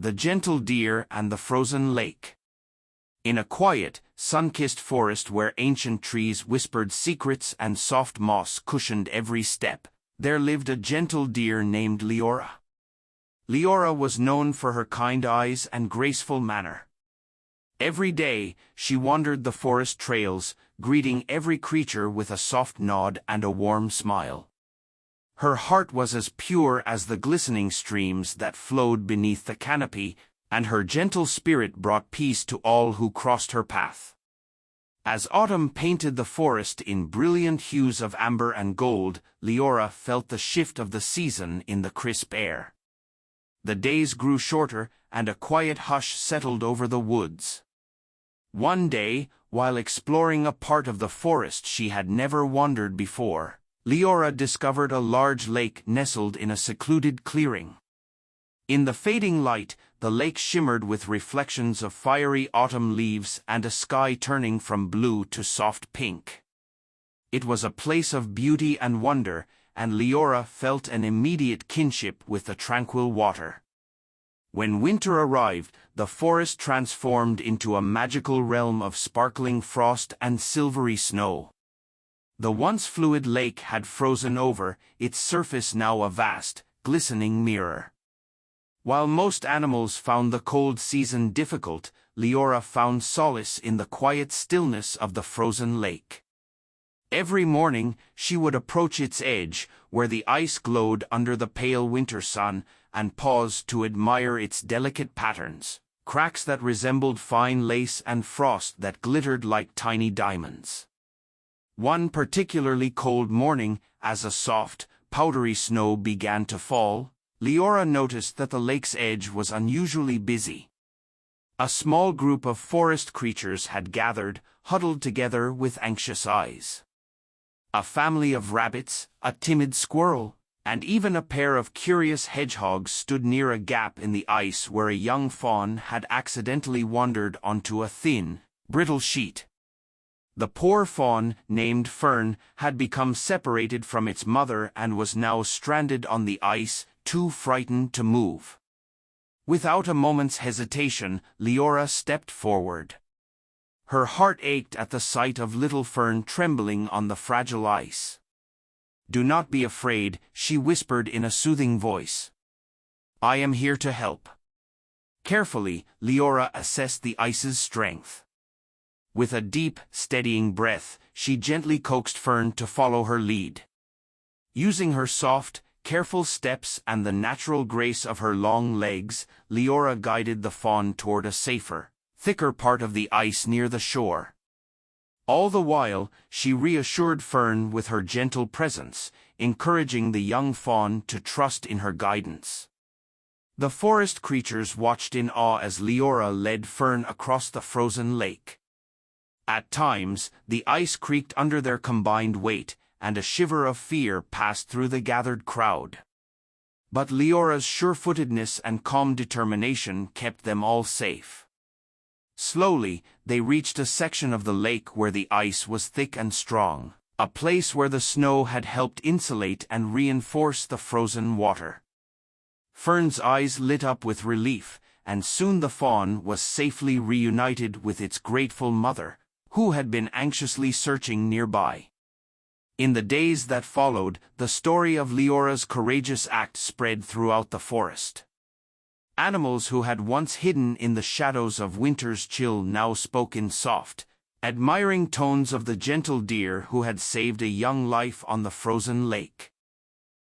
The Gentle Deer and the Frozen Lake. In a quiet, sun-kissed forest where ancient trees whispered secrets and soft moss cushioned every step, there lived a gentle deer named Leora. Leora was known for her kind eyes and graceful manner. Every day, she wandered the forest trails, greeting every creature with a soft nod and a warm smile. Her heart was as pure as the glistening streams that flowed beneath the canopy, and her gentle spirit brought peace to all who crossed her path. As autumn painted the forest in brilliant hues of amber and gold, Leora felt the shift of the season in the crisp air. The days grew shorter, and a quiet hush settled over the woods. One day, while exploring a part of the forest she had never wandered before, Leora discovered a large lake nestled in a secluded clearing. In the fading light, the lake shimmered with reflections of fiery autumn leaves and a sky turning from blue to soft pink. It was a place of beauty and wonder, and Leora felt an immediate kinship with the tranquil water. When winter arrived, the forest transformed into a magical realm of sparkling frost and silvery snow. The once fluid lake had frozen over, its surface now a vast, glistening mirror. While most animals found the cold season difficult, Leora found solace in the quiet stillness of the frozen lake. Every morning, she would approach its edge, where the ice glowed under the pale winter sun, and pause to admire its delicate patterns, cracks that resembled fine lace and frost that glittered like tiny diamonds. One particularly cold morning, as a soft, powdery snow began to fall, Leora noticed that the lake's edge was unusually busy. A small group of forest creatures had gathered, huddled together with anxious eyes. A family of rabbits, a timid squirrel, and even a pair of curious hedgehogs stood near a gap in the ice where a young fawn had accidentally wandered onto a thin, brittle sheet. The poor fawn, named Fern, had become separated from its mother and was now stranded on the ice, too frightened to move. Without a moment's hesitation, Leora stepped forward. Her heart ached at the sight of little Fern trembling on the fragile ice. "Do not be afraid," she whispered in a soothing voice. "I am here to help." Carefully, Leora assessed the ice's strength. With a deep, steadying breath, she gently coaxed Fern to follow her lead. Using her soft, careful steps and the natural grace of her long legs, Leora guided the fawn toward a safer, thicker part of the ice near the shore. All the while, she reassured Fern with her gentle presence, encouraging the young fawn to trust in her guidance. The forest creatures watched in awe as Leora led Fern across the frozen lake. At times, the ice creaked under their combined weight, and a shiver of fear passed through the gathered crowd. But Leora's sure-footedness and calm determination kept them all safe. Slowly, they reached a section of the lake where the ice was thick and strong, a place where the snow had helped insulate and reinforce the frozen water. Fern's eyes lit up with relief, and soon the fawn was safely reunited with its grateful mother, who had been anxiously searching nearby. In the days that followed, the story of Leora's courageous act spread throughout the forest. Animals who had once hidden in the shadows of winter's chill now spoke in soft, admiring tones of the gentle deer who had saved a young life on the frozen lake.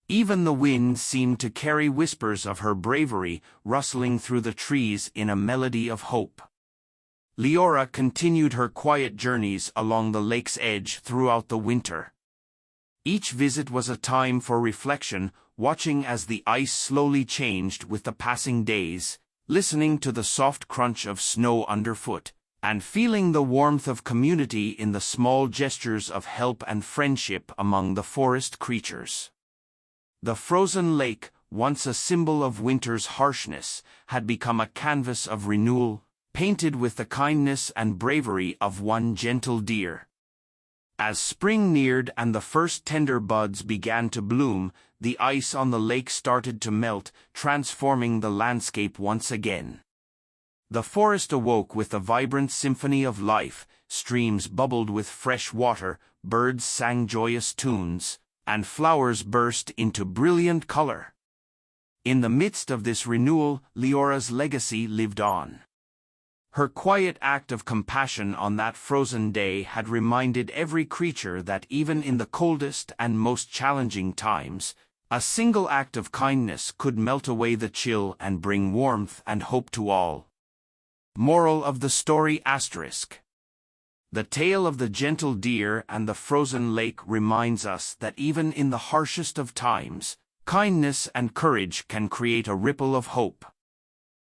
Even the wind seemed to carry whispers of her bravery, rustling through the trees in a melody of hope. Leora continued her quiet journeys along the lake's edge throughout the winter. Each visit was a time for reflection, watching as the ice slowly changed with the passing days, listening to the soft crunch of snow underfoot, and feeling the warmth of community in the small gestures of help and friendship among the forest creatures. The frozen lake, once a symbol of winter's harshness, had become a canvas of renewal, painted with the kindness and bravery of one gentle deer. As spring neared and the first tender buds began to bloom, the ice on the lake started to melt, transforming the landscape once again. The forest awoke with a vibrant symphony of life, streams bubbled with fresh water, birds sang joyous tunes, and flowers burst into brilliant color. In the midst of this renewal, Leora's legacy lived on. Her quiet act of compassion on that frozen day had reminded every creature that even in the coldest and most challenging times, a single act of kindness could melt away the chill and bring warmth and hope to all. Moral of the story *. The tale of the gentle deer and the frozen lake reminds us that even in the harshest of times, kindness and courage can create a ripple of hope.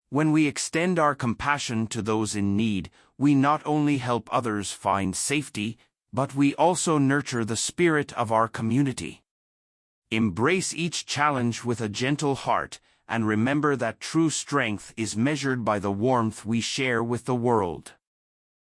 When we extend our compassion to those in need, we not only help others find safety, but we also nurture the spirit of our community. Embrace each challenge with a gentle heart, and remember that true strength is measured by the warmth we share with the world.